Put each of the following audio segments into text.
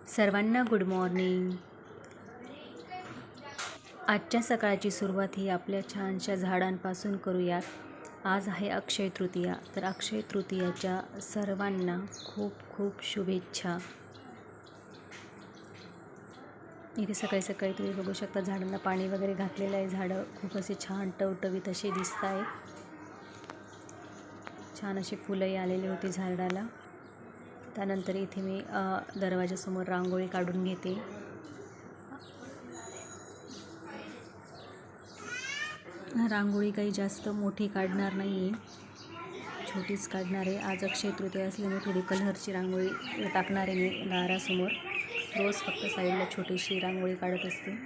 सर्वांना good morning. आजच्या सकाळची सुरुवात ही आपल्या छानशा झाडांपासून करूयात। आज आहे अक्षय तृतीया, तर अक्षय तृतीयाच्या सर्वांना खूप खूप शुभेच्छा। इथे सकाळी सकाळी तुम्ही बघू शकता झाडांना पाणी वगैरे घातलेलं आहे। झाडं खूप असे छान टवटवीत असे दिसत आहे। छान अशी फुलंही आलेली होती झाडाला। त्यानंतर इथे मी दरवाजासमोर रांगोळी काढून घेते। रांगोळी काही जास्त मोठी काढणार नाही आहे, छोटीच काढणार आहे। आज अक्षय तृतीया असल्यामुळे थोडी कलरची रांगोळी टाकणार आहे मी दारासमोर। रोज फक्त साईडला छोटीशी रांगोळी काढत असते।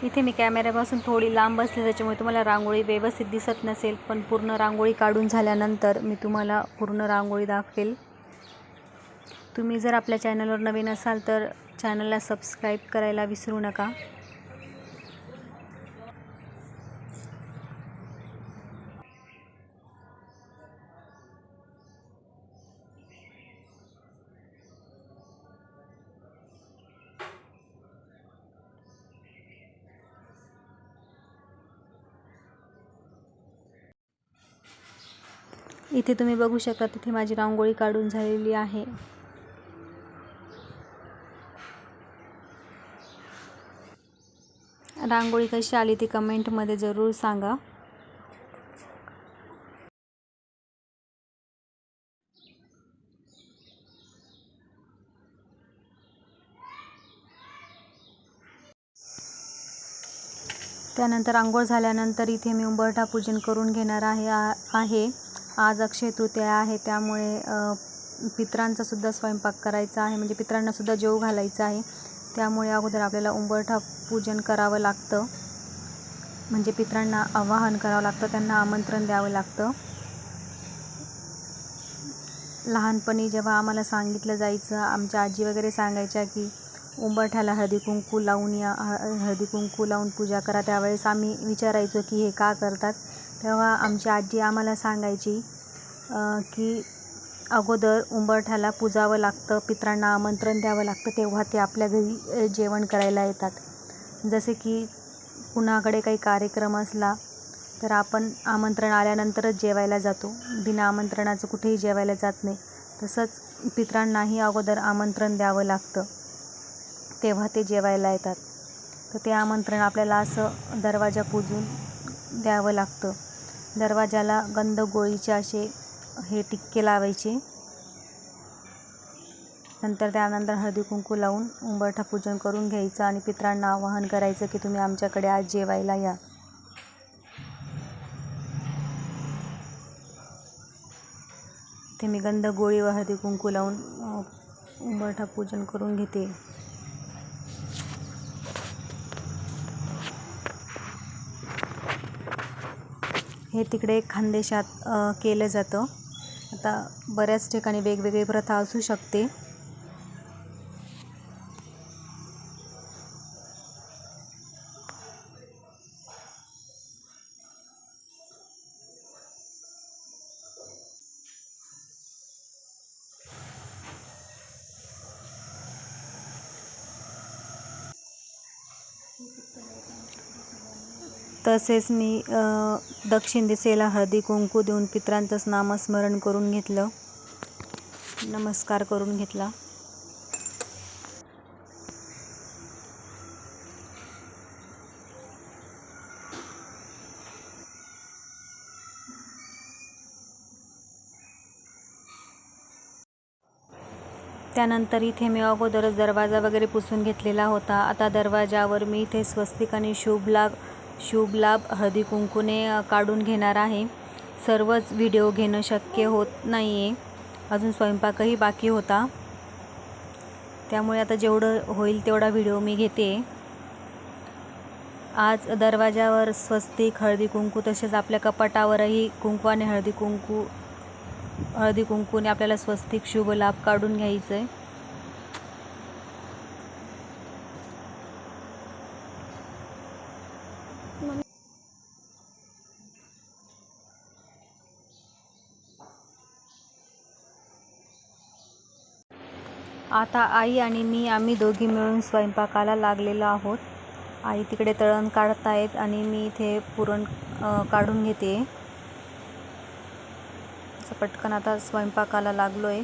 इथे मी कॅमेऱ्यापासून थोडी लांब असते, त्याच्यामुळे तुम्हाला रांगोळी व्यवस्थित दिसत नसेल, पण पूर्ण रांगोळी काढून झाल्यानंतर मी तुम्हाला पूर्ण रांगोळी दाखवेल। तुम्ही जर आपल्या चॅनलवर नवीन असाल तर चॅनलला सबस्क्राईब करायला विसरू नका। इथे तुम्ही बघू शकता, तिथे माझी रांगोळी काढून झालेली आहे। रांगोळी कशी आली ती कमेंटमध्ये जरूर सांगा। त्यानंतर अंघोळ झाल्यानंतर इथे मी उंबरठा पूजन करून घेणार आहे। आज अक्षय तृतीया आहे, त्यामुळे पितरांचा सुद्धा स्वयंपाक करायचा आहे, म्हणजे पितरांना सुद्धा जेवू घालायचं आहे। त्यामुळे अगोदर आपल्याला उंबरठा पूजन करावं लागतं, म्हणजे पितरांना आवाहन करावं लागतं, त्यांना आमंत्रण द्यावं लागतं। लहानपणी जेव्हा आम्हाला सांगितलं जायचं, आमच्या आजी वगैरे सांगायच्या की उंबरठ्याला हळदी कुंकू लावून या, हळदी कुंकू लावून पूजा करा। त्यावेळेस आम्ही विचारायचो की हे का करतात। तेव्हा आमची आजी आम्हाला सांगायची की अगोदर उंबरठ्याला पूजावं लागतं, पितरांना आमंत्रण द्यावं लागतं, तेव्हा ते आपल्या घरी जेवण करायला येतात। जसे की कुणाकडे काही कार्यक्रम असला तर आपण आमंत्रण आल्यानंतरच जेवायला जातो, बिना आमंत्रणाचं कुठेही जेवायला जात नाही। तसंच पितरांनाही अगोदर आमंत्रण द्यावं लागतं, तेव्हा ते जेवायला येतात। तर ते आमंत्रण आपल्याला असं दरवाजा पूजून द्यावं लागतं। दरवाजाला गंध गोळीचे असे हे टिक्के लावायचे। नंतर त्यानंतर हळदी कुंकू लावून उंबरठा पूजन करून घ्यायचं आणि पितरांना आवाहन करायचं की तुम्ही आमच्याकडे आज जेवायला या। ते मी गंध गोळी व हळदी कुंकू लावून उंबरठा पूजन करून घेते। हे तिकडे खानदेशात केलं जातं। आता बऱ्याच ठिकाणी वेगवेगळी प्रथा असू शकते। तसेच मी दक्षिण दिशेला हळदी कुंकू देऊन पितरांचंच नामस्मरण करून घेतलं, नमस्कार करून घेतला। त्यानंतर इथे मी अगोदरच दरवाजा वगैरे पुसून घेतलेला होता। आता दरवाजावर मी इथे स्वस्तिक आणि शुभ लाभ हळदी कुंकूने काढून घेणार आहे। सर्वच व्हिडिओ घेणं शक्य होत नाही आहे, अजून स्वयंपाकही बाकी होता, त्यामुळे आता जेवढं होईल तेवढा व्हिडिओ मी घेते। आज दरवाजावर स्वस्तिक हळदी कुंकू, तसेच आपल्या कपाटावरही कुंकवाने हळदी कुंकूने आपल्याला स्वस्तिक शुभ लाभ काढून घ्यायचं आहे। आता आई आणि मी आम्ही दोघी मिळून स्वयंपाकाला लागलेलो आहोत. आई तिकडे तळण काढतायत आणि मी इथे पुरण काढून घेते. असं पटकन आता स्वयंपाकाला लागलो आहे.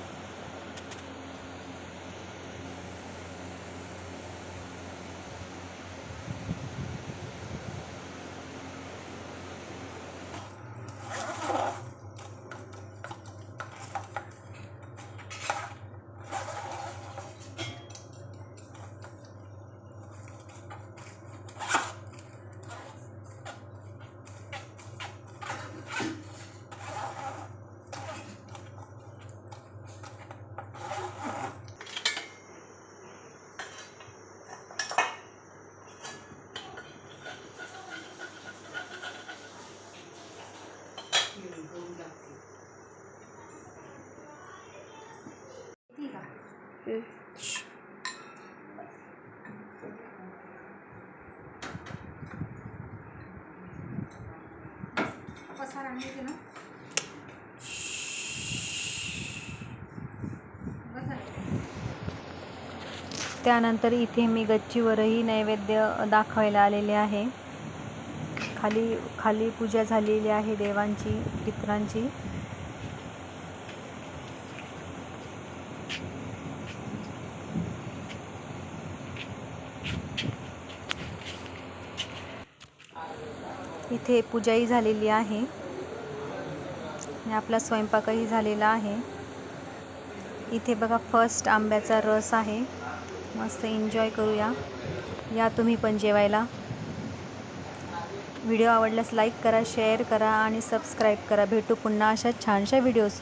त्यानंतर इथे मी गच्चीवरही नैवेद्य दाखवायला आलेले आहे. खाली पूजा झालेली आहे देवांची, पितरांची. इथे पूजाही झालेली आहे आणि आपला स्वयंपाकही झालेला आहे. इथे बघा फर्स्ट आंब्याचा रस आहे. मस्त एन्जॉय करूया. या तुम्ही पण जेवायला. व्हिडिओ आवडल्यास लाईक करा, शेअर करा आणि सबस्क्राईब करा. भेटू पुन्हा अशा छानशा व्हिडिओसोबत.